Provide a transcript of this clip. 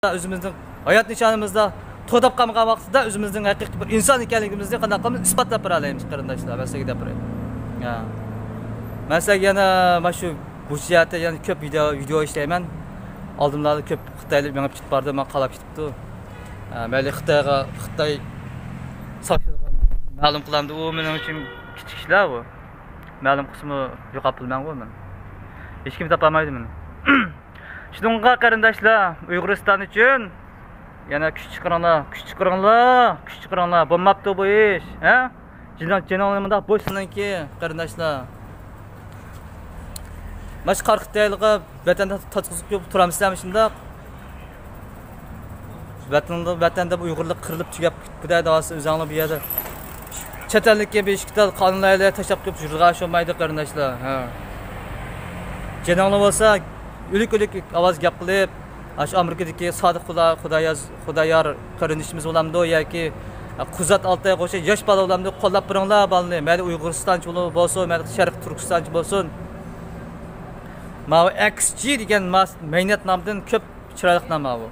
Özümüzün hayat nişanımızda to'dab qalgan vaqtida özümüzün haqiqiy bir inson ekanligimizni qanday qilib isbotlab bera olamiz qarindoshlar. Men sizga gapiraman. Ha. Men sizga yana mana shu bu jihatda yana ko'p video ishlayman. Oldimlarda ko'p Xitoylik menga ketib bordi, men qalab ketibdi. Mayli Xitoy soqchiligini ma'lum qilamdi. U mening uchun kichik ishlar bu. Ma'lum qismi yo'qotilman bu men. Hech kim topamaydi meni. Şununla qarindoshlar, Uyg'uriston uchun yana kuch chiqaringlar, bo'lmabdi bu ish, ha? Jinoyatchilarga bo'lsinki, qarindoshlar. Mash qarqitayliga vatanda tatqizib turamizlarmi shundaq? Vatanda Uyg'urlik qirilib tugab ketdi davosi o'zinglar bu yerda. Chet ellikka beshikdan qonunlarga tashab qo'yib yurgan sho'maydi qarindoshlar, ha. Jinoyatlar bo'lsa Ülük ovoz gap qilib, aş Amerikadagi sodiq xudoyor qarindoshimiz bo'lamdi yoki Quzat Altay qo'sha yosh bola bo'lamdi, qo'llab turinglar balni. Mayli Uyg'uristonchi bo'lsin, mayli Sharq Turkistonchi bo'lsin. Mana XG degan maynat nomdan ko'p chiroyli nom bu.